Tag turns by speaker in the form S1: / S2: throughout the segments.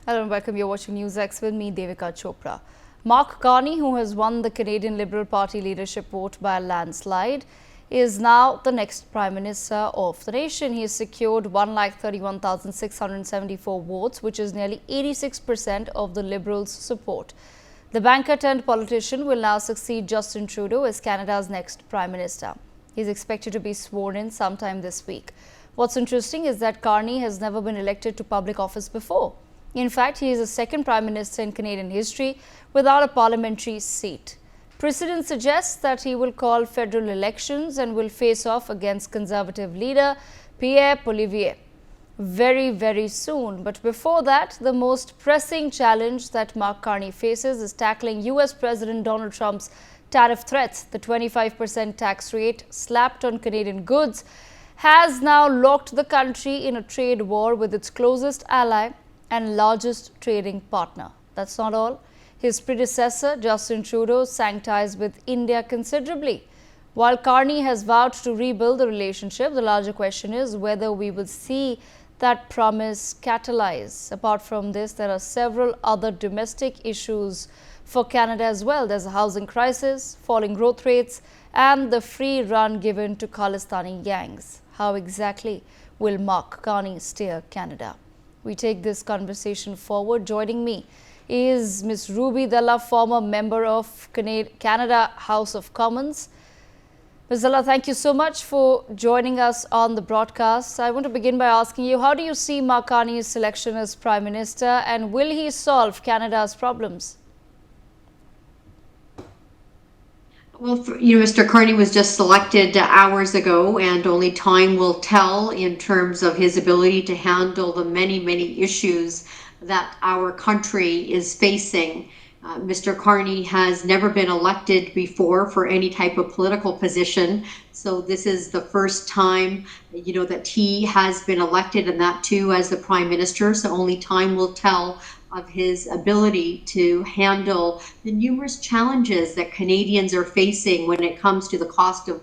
S1: Hello and welcome. You're watching Newsx with me, Devika Chopra. Mark Carney, who has won the Canadian Liberal Party leadership vote by a landslide, is now the next Prime Minister of the nation. He has secured 131,674 votes, which is nearly 86% of the Liberals' support. The banker turned politician will now succeed Justin Trudeau as Canada's next Prime Minister. He is expected to be sworn in sometime this week. What's interesting is that Carney has never been elected to public office before. In fact, he is the second Prime Minister in Canadian history without a parliamentary seat. Precedent suggests that he will call federal elections and will face off against Conservative leader Pierre Poilievre very soon. But before that, the most pressing challenge that Mark Carney faces is tackling US President Donald Trump's tariff threats. The 25% tax rate slapped on Canadian goods has now locked the country in a trade war with its closest ally and largest trading partner. That's not all. His predecessor, Justin Trudeau, sank ties with India considerably. While Carney has vowed to rebuild the relationship, the larger question is whether we will see that promise catalyze. Apart from this, there are several other domestic issues for Canada as well. There's a housing crisis, falling growth rates, and the free run given to Khalistani gangs. How exactly will Mark Carney steer Canada? We take this conversation forward. Joining me is Ms. Ruby Dhalla, former member of Canada House of Commons. Ms. Dhalla, thank you so much for joining us on the broadcast. I want to begin by asking you, how do you see Mark Carney's selection as Prime Minister, and will he solve Canada's problems?
S2: Well, Mr. Carney was just selected hours ago, and only time will tell in terms of his ability to handle the many issues that our country is facing. Mr. Carney has never been elected before for any type of political position, so this is the first time, that he has been elected, and that too as the Prime Minister. So only time will tell of his ability to handle the numerous challenges that Canadians are facing when it comes to the cost of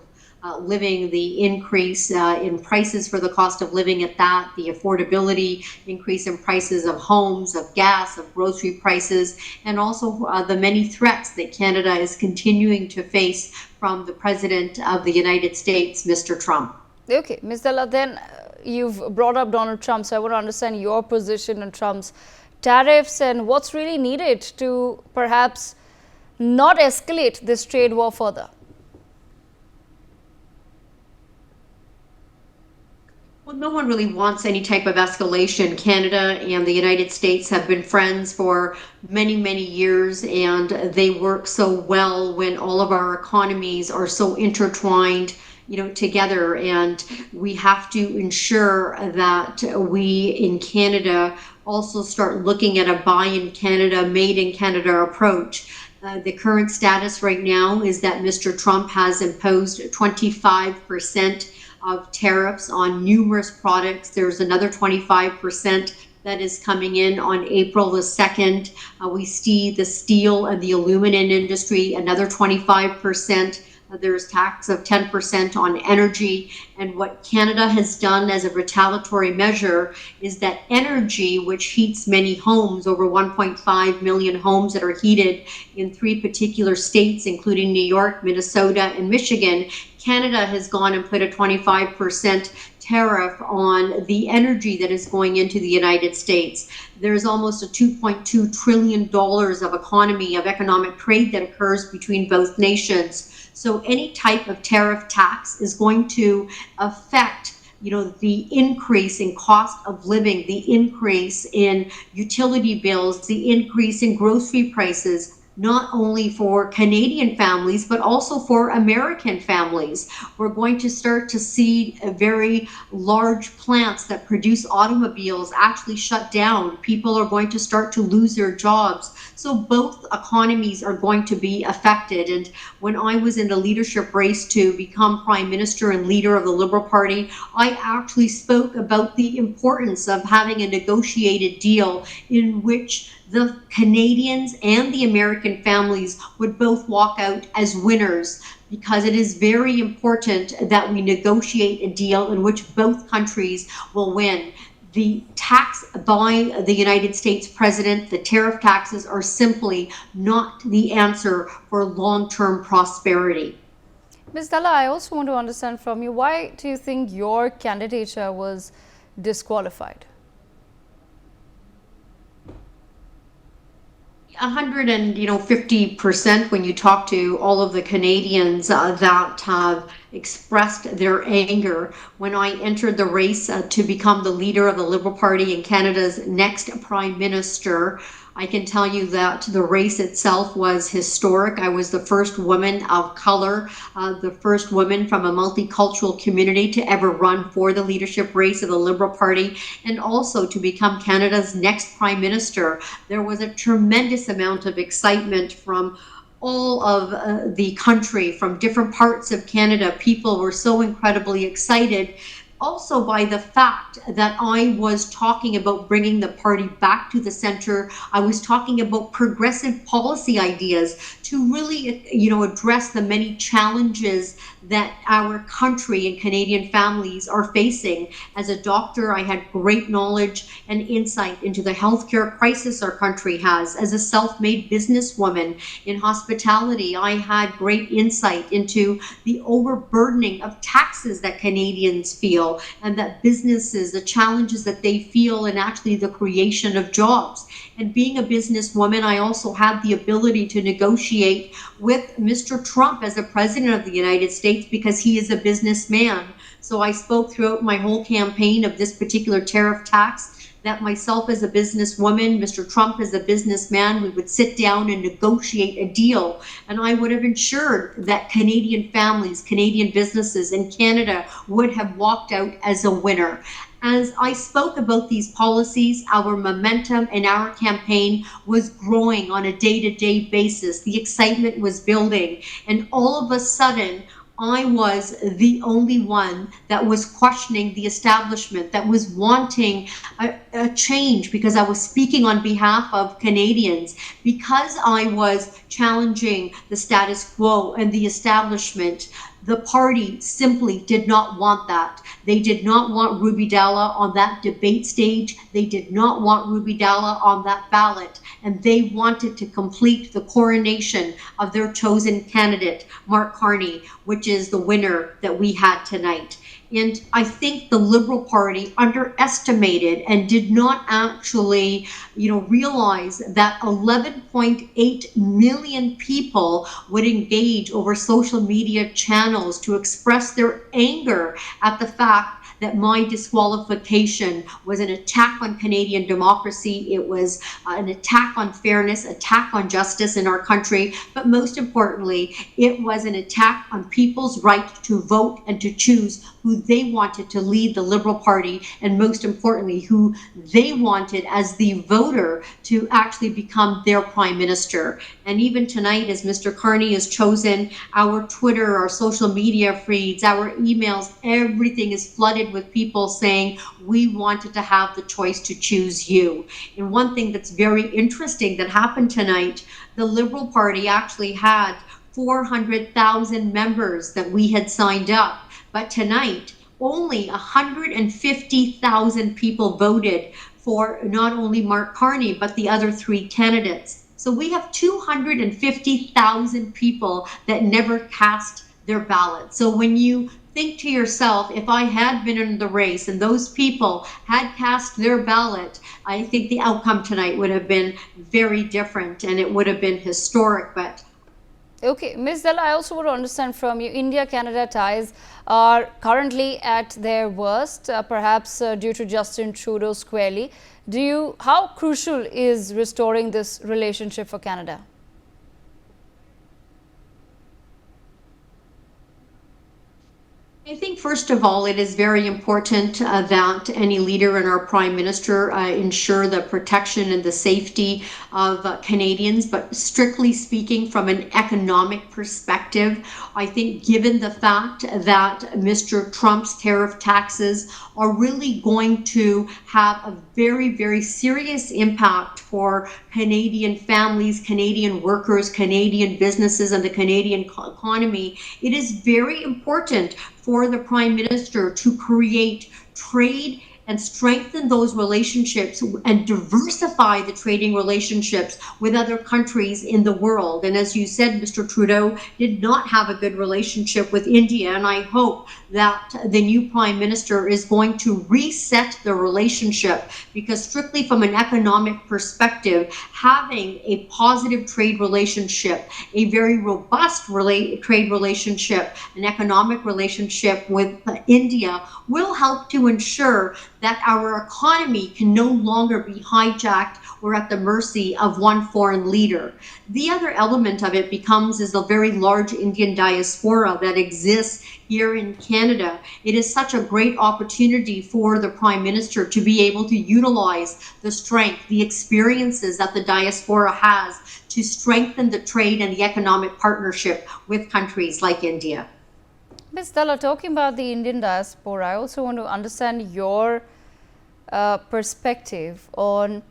S2: living, the increase in prices for the cost of living at that, the affordability increase in prices of homes, of gas, of grocery prices, and also the many threats that Canada is continuing to face from the President of the United States, Mr. Trump.
S1: Okay, Ms. Dhalla, then you've brought up Donald Trump, so I want to understand your position on Trump's tariffs and what's really needed to perhaps not escalate this trade war further.
S2: Well, no one really wants any type of escalation. Canada and the United States have been friends for many years, and they work so well when all of our economies are so intertwined, together. And we have to ensure that we in Canada also start looking at a buy in Canada, made in Canada approach. The current status right now is that Mr. Trump has imposed 25% of tariffs on numerous products. There's another 25% that is coming in on April the 2nd. We see the steel and the aluminum industry, another 25%. There's tax of 10% on energy. And what Canada has done as a retaliatory measure is that energy, which heats many homes, over 1.5 million homes that are heated in 3 particular states, including New York, Minnesota, and Michigan, Canada has gone and put a 25% tariff on the energy that is going into the United States. There's almost a $2.2 trillion of economic trade that occurs between both nations. So any type of tariff tax is going to affect the increase in cost of living, the increase in utility bills, the increase in grocery prices, not only for Canadian families, but also for American families. We're going to start to see very large plants that produce automobiles actually shut down. People are going to start to lose their jobs. So both economies are going to be affected. And when I was in the leadership race to become Prime Minister and leader of the Liberal Party, I actually spoke about the importance of having a negotiated deal in which the Canadians and the American families would both walk out as winners, because it is very important that we negotiate a deal in which both countries will win. the tax by the United States president, the tariff taxes, are simply not the answer for long-term prosperity.
S1: Ms. Dhalla, I also want to understand from you, why do you think your candidature was disqualified?
S2: 150% when you talk to all of the Canadians that have expressed their anger when I entered the race to become the leader of the Liberal Party and Canada's next Prime Minister. I can tell you that the race itself was historic. I was the first woman of color, the first woman from a multicultural community to ever run for the leadership race of the Liberal Party, and also to become Canada's next Prime Minister. There was a tremendous amount of excitement from all of the country, from different parts of Canada. People were so incredibly excited. Also by the fact that I was talking about bringing the party back to the center. I was talking about progressive policy ideas to really, address the many challenges that our country and Canadian families are facing. As a doctor, I had great knowledge and insight into the healthcare crisis our country has. As a self-made businesswoman in hospitality, I had great insight into the overburdening of taxes that Canadians feel, and that businesses, the challenges that they feel, and actually the creation of jobs. And being a businesswoman, I also had the ability to negotiate with Mr. Trump as the president of the United States, because he is a businessman. So I spoke throughout my whole campaign of this particular tariff tax that myself as a businesswoman, Mr. Trump as a businessman, we would sit down and negotiate a deal. And I would have ensured that Canadian families, Canadian businesses in Canada would have walked out as a winner. As I spoke about these policies, our momentum in our campaign was growing on a day-to-day basis. The excitement was building. And all of a sudden, I was the only one that was questioning the establishment, that was wanting a change, because I was speaking on behalf of Canadians, because I was challenging the status quo and the establishment. The party simply did not want that. They did not want Ruby Dhalla on that debate stage. They did not want Ruby Dhalla on that ballot. And they wanted to complete the coronation of their chosen candidate, Mark Carney, which is the winner that we had tonight. And I think the Liberal Party underestimated and did not actually, realize that 11.8 million people would engage over social media channels to express their anger at the fact that my disqualification was an attack on Canadian democracy. It was an attack on fairness, attack on justice in our country. But most importantly, it was an attack on people's right to vote and to choose who they wanted to lead the Liberal Party, and most importantly, who they wanted as the voter to actually become their Prime Minister. And even tonight, as Mr. Carney is chosen, our Twitter, our social media feeds, our emails, everything is flooded with people saying, we wanted to have the choice to choose you. And one thing that's very interesting that happened tonight, the Liberal Party actually had 400,000 members that we had signed up. But tonight, only 150,000 people voted for not only Mark Carney, but the other three candidates. So we have 250,000 people that never cast their ballot. So when you think to yourself, if I had been in the race and those people had cast their ballot, I think the outcome tonight would have been very different, and it would have been historic. But
S1: okay, Ms. Dhalla, I also want to understand from you, India-Canada ties are currently at their worst, perhaps due to Justin Trudeau squarely. How crucial is restoring this relationship for Canada?
S2: I think, first of all, it is very important that any leader and our Prime Minister ensure the protection and the safety of Canadians. But strictly speaking, from an economic perspective, I think given the fact that Mr. Trump's tariff taxes are really going to have a very, very serious impact for Canadian families, Canadian workers, Canadian businesses, and the Canadian economy, it is very important for the Prime Minister to create trade and strengthen those relationships and diversify the trading relationships with other countries in the world. And as you said, Mr. Trudeau did not have a good relationship with India, and I hope that the new Prime Minister is going to reset the relationship, because strictly from an economic perspective, having a positive trade relationship, a very robust trade relationship, an economic relationship with India will help to ensure that our economy can no longer be hijacked or at the mercy of one foreign leader. The other element of it is the very large Indian diaspora that exists here in Canada. It is such a great opportunity for the Prime Minister to be able to utilize the strength, the experiences that the diaspora has to strengthen the trade and the economic partnership with countries like India.
S1: Ms. Dhalla, talking about the Indian diaspora, I also want to understand your perspective on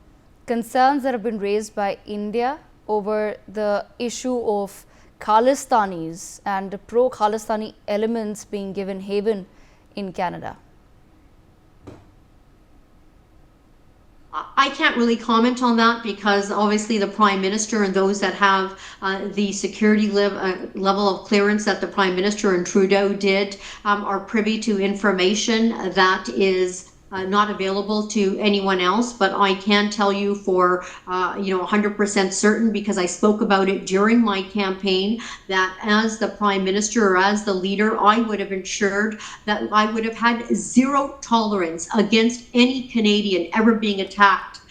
S1: concerns that have been raised by India over the issue of Khalistanis and the pro-Khalistani elements being given haven in Canada.
S2: I can't really comment on that, because obviously the Prime Minister and those that have the security level of clearance that the Prime Minister and Trudeau did are privy to information that is not available to anyone else. But I can tell you for 100% certain, because I spoke about it during my campaign, that as the Prime Minister or as the leader, I would have ensured that I would have had zero tolerance against any Canadian ever being attacked,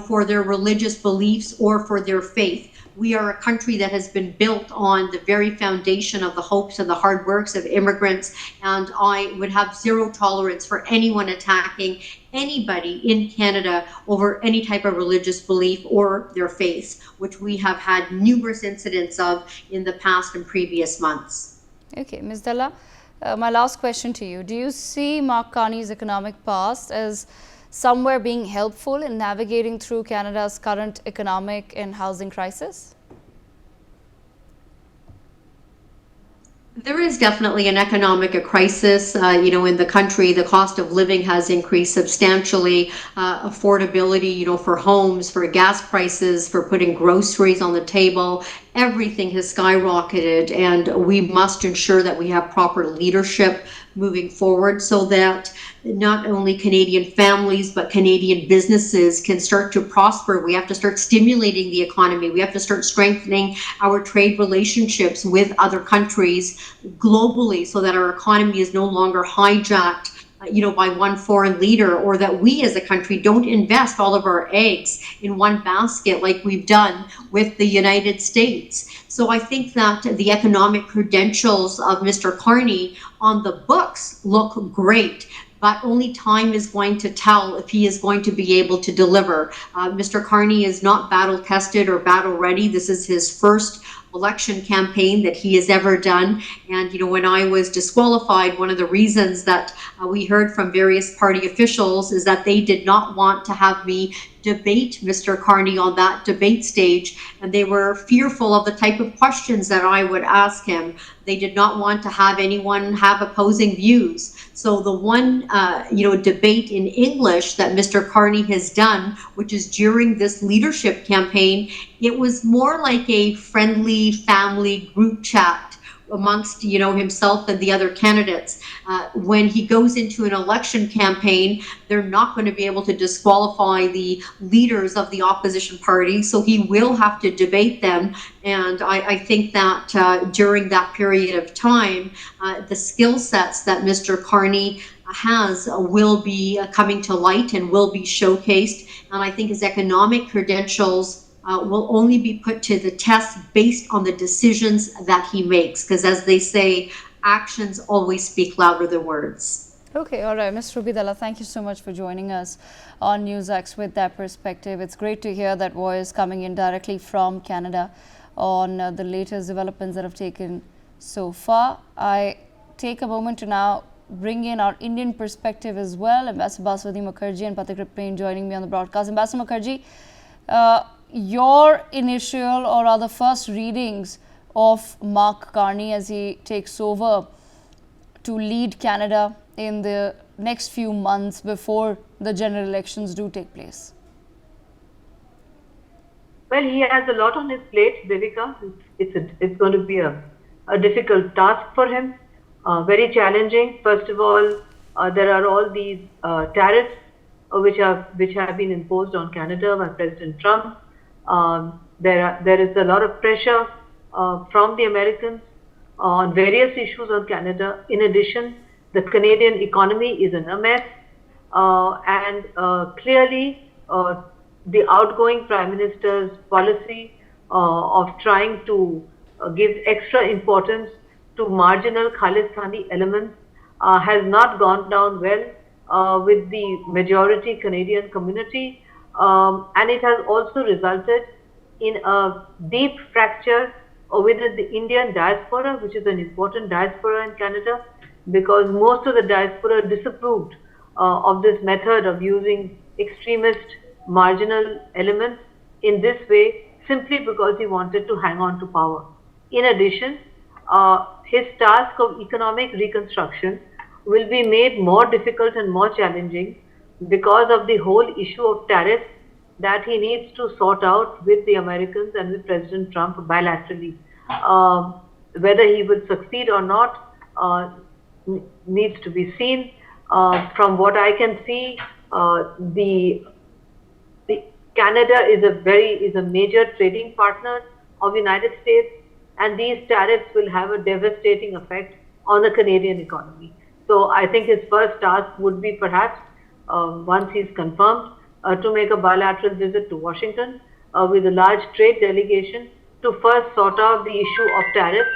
S2: for their religious beliefs or for their faith. We are a country that has been built on the very foundation of the hopes and the hard works of immigrants, and I would have zero tolerance for anyone attacking anybody in Canada over any type of religious belief or their faith, which we have had numerous incidents of in the past and previous months.
S1: Okay, Ms. Dhalla, my last question to you. Do you see Mark Carney's economic past as somewhere being helpful in navigating through Canada's current economic and housing crisis?
S2: There is definitely an economic crisis, in the country. The cost of living has increased substantially. Affordability, for homes, for gas prices, for putting groceries on the table, everything has skyrocketed, and we must ensure that we have proper leadership moving forward, so that not only Canadian families but Canadian businesses can start to prosper. We have to start stimulating the economy. We have to start strengthening our trade relationships with other countries globally, so that our economy is no longer hijacked by one foreign leader, or that we as a country don't invest all of our eggs in one basket like we've done with the United States. So I think that the economic credentials of Mr. Carney on the books look great, but only time is going to tell if he is going to be able to deliver. Mr. Carney is not battle tested or battle ready. This is his first election campaign that he has ever done. And, when I was disqualified, one of the reasons that we heard from various party officials is that they did not want to have me debate Mr. Carney on that debate stage, and they were fearful of the type of questions that I would ask him. They did not want to have anyone have opposing views. So the one, debate in English that Mr. Carney has done, which is during this leadership campaign, it was more like a friendly family group chat amongst himself and the other candidates. When he goes into an election campaign, they're not going to be able to disqualify the leaders of the opposition party, so he will have to debate them. And I think that during that period of time, the skill sets that Mr. Carney has will be coming to light and will be showcased. And I think his economic credentials will only be put to the test based on the decisions that he makes, because as they say, actions always speak louder than words.
S1: Okay, all right, Ms. Ruby Dhalla, thank you so much for joining us on Newsx with that perspective. It's great to hear that voice coming in directly from Canada on the latest developments that have taken so far. I take a moment to now bring in our Indian perspective as well. Ambassador Baswati Mukherjee and Patrick Payne joining me on the broadcast. Ambassador Mukherjee, your initial or rather first readings of Mark Carney as he takes over to lead Canada in the next few months before the general elections do take place?
S3: Well, he has a lot on his plate, Devika. It's going to be a difficult task for him, very challenging. First of all, there are all these tariffs which have been imposed on Canada by President Trump. There is a lot of pressure from the Americans on various issues on Canada. In addition, the Canadian economy is in a mess, and clearly the outgoing Prime Minister's policy of trying to give extra importance to marginal Khalistani elements has not gone down well with the majority Canadian community, and it has also resulted in a deep fracture within the Indian diaspora, which is an important diaspora in Canada, because most of the diaspora disapproved of this method of using extremist marginal elements in this way, simply because he wanted to hang on to power. In addition, his task of economic reconstruction will be made more difficult and more challenging because of the whole issue of tariffs that he needs to sort out with the Americans and with President Trump bilaterally. Whether he would succeed or not needs to be seen. From what I can see, Canada is a major trading partner of the United States, and these tariffs will have a devastating effect on the Canadian economy. So I think his first task would be perhaps, once he's confirmed, to make a bilateral visit to Washington with a large trade delegation to first sort out the issue of tariffs,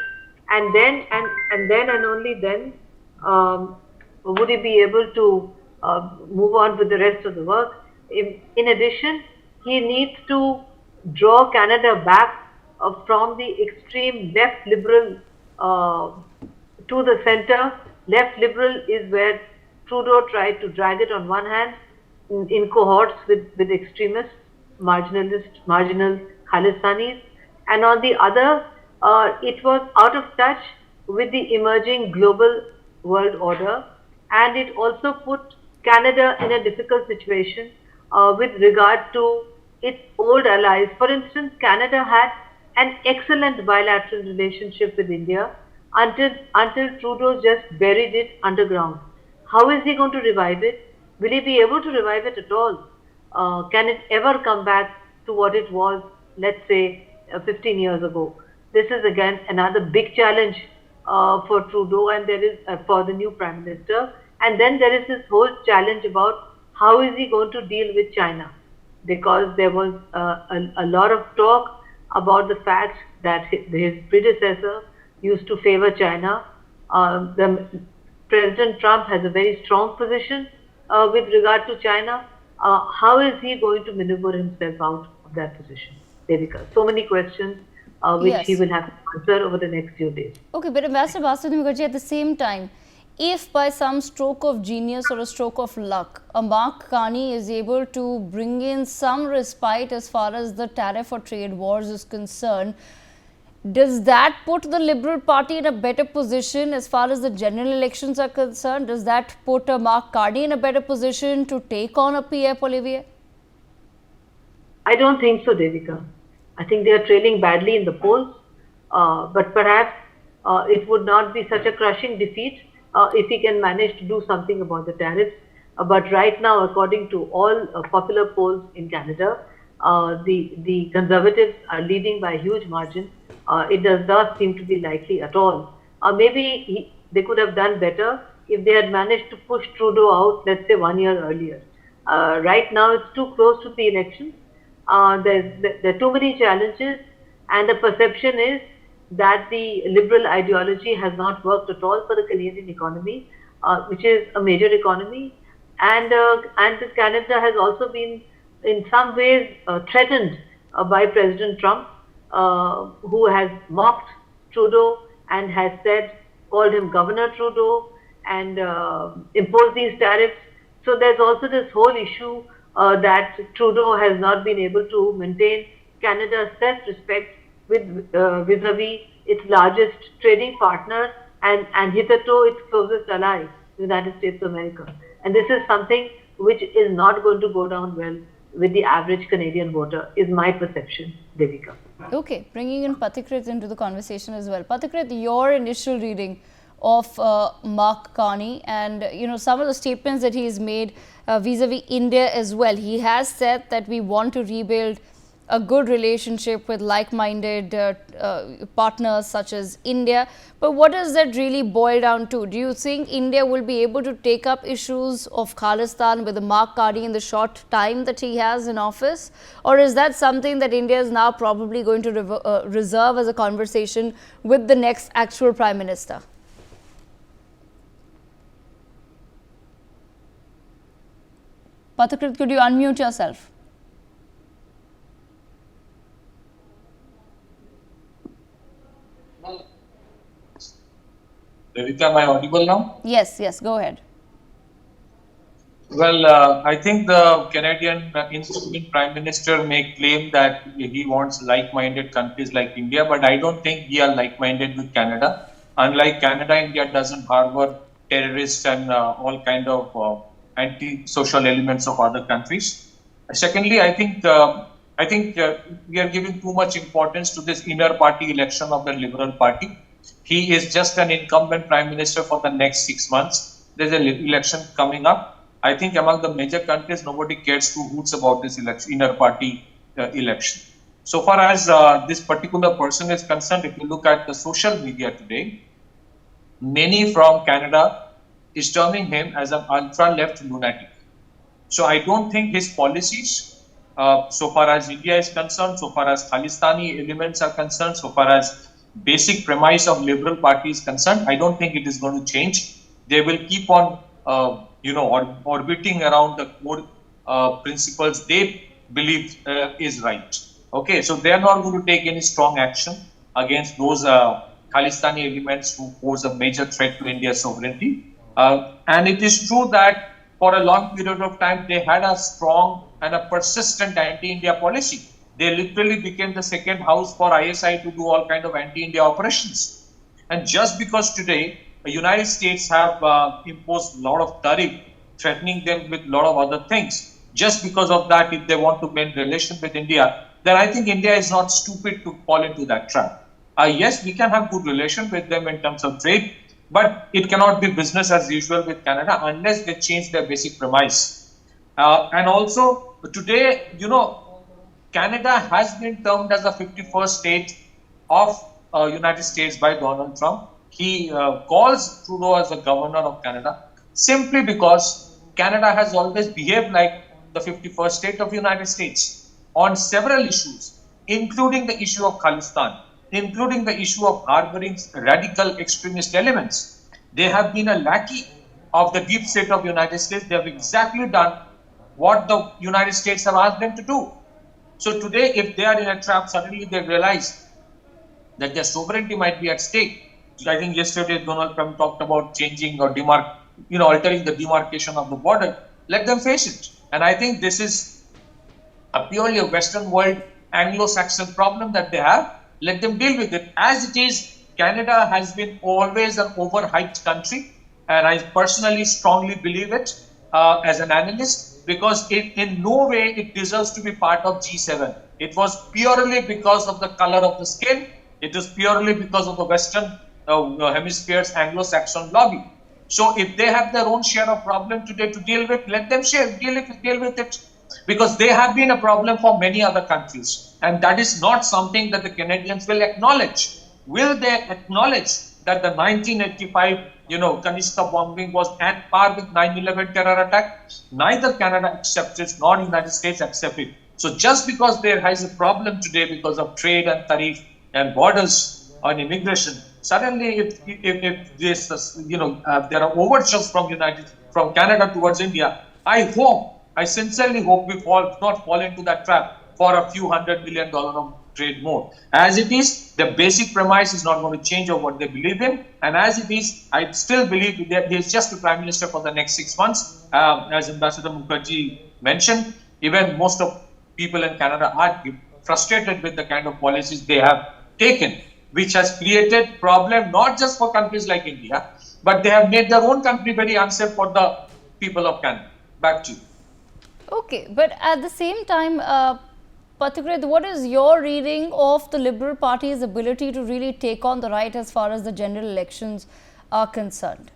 S3: and then and only then would he be able to move on with the rest of the work. In addition, he needs to draw Canada back from the extreme left liberal to the center. Left liberal is where Trudeau tried to drag it on one hand in cohorts with extremists, marginal Khalistanis, and on the other, it was out of touch with the emerging global world order, and it also put Canada in a difficult situation with regard to its old allies. For instance, Canada had an excellent bilateral relationship with India until Trudeau just buried it underground. How is he going to revive it? Will he be able to revive it at all? Can it ever come back to what it was, let's say, 15 years ago? This is again another big challenge for Trudeau, and there is for the new Prime Minister. And then there is this whole challenge about how is he going to deal with China, because there was a lot of talk about the fact that his predecessor used to favor China. President Trump has a very strong position with regard to China. How is he going to maneuver himself out of that position, Devika? So many questions which he will have to answer over the next few days.
S1: Okay, but Ambassador Basudev Mukherjee, at the same time, if by some stroke of genius or a stroke of luck, a Mark Carney is able to bring in some respite as far as the tariff or trade wars is concerned, does that put the Liberal Party in a better position as far as the general elections are concerned? Does that put a Mark Carney in a better position to take on a Pierre Poilievre?
S3: I don't think so, Devika. I think they are trailing badly in the polls, but perhaps it would not be such a crushing defeat if he can manage to do something about the tariffs. But right now, according to all popular polls in Canada, the Conservatives are leading by a huge margin. It does not seem to be likely at all. Maybe they could have done better if they had managed to push Trudeau out, let's say 1 year earlier. Right now, it's too close to the elections. There are too many challenges, and the perception is that the liberal ideology has not worked at all for the Canadian economy, which is a major economy, and Canada has also been in some ways threatened by President Trump, who has mocked Trudeau and has called him Governor Trudeau, and imposed these tariffs. So there's also this whole issue that Trudeau has not been able to maintain Canada's self-respect vis-a-vis its largest trading partner and hitherto its closest ally, the United States of America. And this is something which is not going to go down well with the average Canadian voter, is my perception, Devika.
S1: Okay, bringing in Pathikrit into the conversation as well. Pathikrit, your initial reading of Mark Carney and some of the statements that he's made vis-a-vis India as well. He has said that we want to rebuild a good relationship with like-minded partners such as India. But what does that really boil down to? Do you think India will be able to take up issues of Khalistan with Mark Carney in the short time that he has in office? Or is that something that India is now probably going to reserve as a conversation with the next actual Prime Minister? Pathikrit, could you unmute yourself?
S4: Devika, am I audible now?
S1: Yes, go ahead.
S4: Well, I think the Canadian incumbent Prime Minister may claim that he wants like-minded countries like India, but I don't think we are like-minded with Canada. Unlike Canada, India doesn't harbor terrorists and all kind of anti-social elements of other countries. Secondly, I think we are giving too much importance to this inner party election of the Liberal Party. He is just an incumbent Prime Minister for the next 6 months. There's an election coming up. I think among the major countries, nobody cares two hoots about this election, inner party election. So far as this particular person is concerned, if you look at the social media today, many from Canada is terming him as an ultra-left lunatic. So I don't think his policies, so far as India is concerned, so far as Khalistani elements are concerned, so far as basic premise of Liberal Party is concerned, I don't think it is going to change. They will keep on, orbiting around the core principles they believe is right. Okay, so they are not going to take any strong action against those Khalistani elements who pose a major threat to India's sovereignty. And it is true that for a long period of time, they had a strong and a persistent anti-India policy. They literally became the second house for ISI to do all kind of anti-India operations. And just because today the United States have imposed a lot of tariff, threatening them with a lot of other things, just because of that, if they want to maintain relation with India, then I think India is not stupid to fall into that trap. Yes, we can have good relation with them in terms of trade, but it cannot be business as usual with Canada unless they change their basic premise. And also today, Canada has been termed as the 51st state of United States by Donald Trump. He calls Trudeau as the governor of Canada simply because Canada has always behaved like the 51st state of United States on several issues, including the issue of Khalistan, including the issue of harboring radical extremist elements. They have been a lackey of the deep state of United States. They have exactly done what the United States have asked them to do. So today, if they are in a trap, suddenly they realize that their sovereignty might be at stake. So I think yesterday Donald Trump talked about changing or altering the demarcation of the border. Let them face it. And I think this is purely a Western world Anglo-Saxon problem that they have. Let them deal with it. As it is, Canada has been always an overhyped country, and I personally strongly believe it as an analyst, because in no way it deserves to be part of G7. It was purely because of the color of the skin. It is purely because of the Western Hemisphere's Anglo-Saxon lobby. So if they have their own share of problem today to deal with, let them deal with it. Because they have been a problem for many other countries. And that is not something that the Canadians will acknowledge. Will they acknowledge that the 1985 Kanishka bombing was at par with 9/11 terror attack? Neither Canada accepts it, nor United States accept it. So just because there is a problem today because of trade and tariff and borders on immigration, suddenly if this there are overtures from Canada towards India, I sincerely hope we not fall into that trap for a few $100 million of trade more. As it is, the basic premise is not going to change of what they believe in. And as it is, I still believe that he is just the Prime Minister for the next 6 months. As Ambassador Mukherjee mentioned, even most of people in Canada are frustrated with the kind of policies they have taken, which has created problem not just for countries like India, but they have made their own country very unsafe for the people of Canada. Back to you.
S1: Okay, but at the same time, Pathakrit, what is your reading of the Liberal Party's ability to really take on the right as far as the general elections are concerned?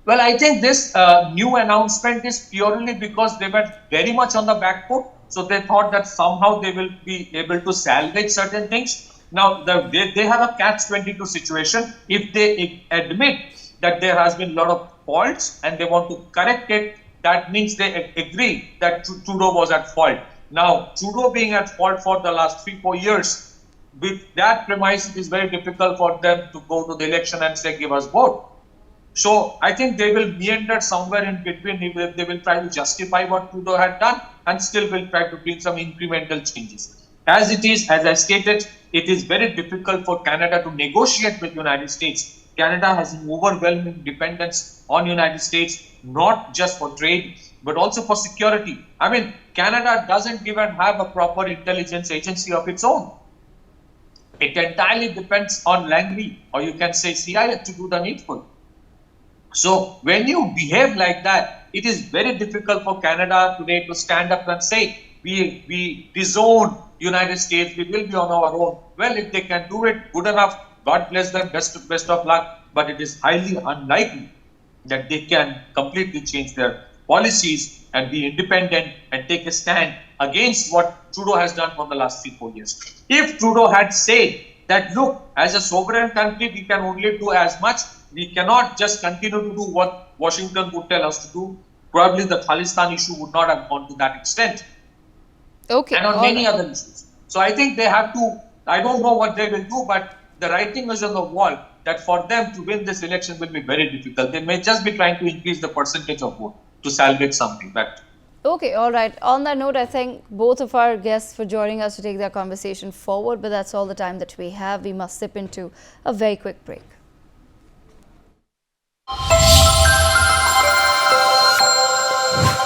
S4: Well, I think this new announcement is purely because they were very much on the back foot. So they thought that somehow they will be able to salvage certain things. Now, they have a catch-22 situation. If they admit that there has been a lot of faults and they want to correct it, that means they agree that Trudeau was at fault. Now, Trudeau being at fault for the last 3-4 years, with that premise, it is very difficult for them to go to the election and say, give us vote. So I think they will meander somewhere in between. They will try to justify what Trudeau had done and still will try to bring some incremental changes. As it is, as I stated, it is very difficult for Canada to negotiate with the United States. Canada has an overwhelming dependence on United States, not just for trade, but also for security. I mean, Canada doesn't even have a proper intelligence agency of its own. It entirely depends on Langley, or you can say CIA, to do the needful. So when you behave like that, it is very difficult for Canada today to stand up and say, we disown United States, we will be on our own. Well, if they can do it, good enough. God bless them, best of luck. But it is highly unlikely that they can completely change their policies and be independent and take a stand against what Trudeau has done for the last 3-4 years. If Trudeau had said that, look, as a sovereign country, we can only do as much, we cannot just continue to do what Washington would tell us to do, probably the Khalistan issue would not have gone to that extent.
S1: Okay.
S4: And on many other issues. So I think they have to, I don't know what they will do, but the writing is on the wall that for them to win this election will be very difficult. They may just be trying to increase the percentage of vote to salvage something. But
S1: Okay, all right. On that note, I thank both of our guests for joining us to take that conversation forward, but that's all the time that we have. We must sip into a very quick break.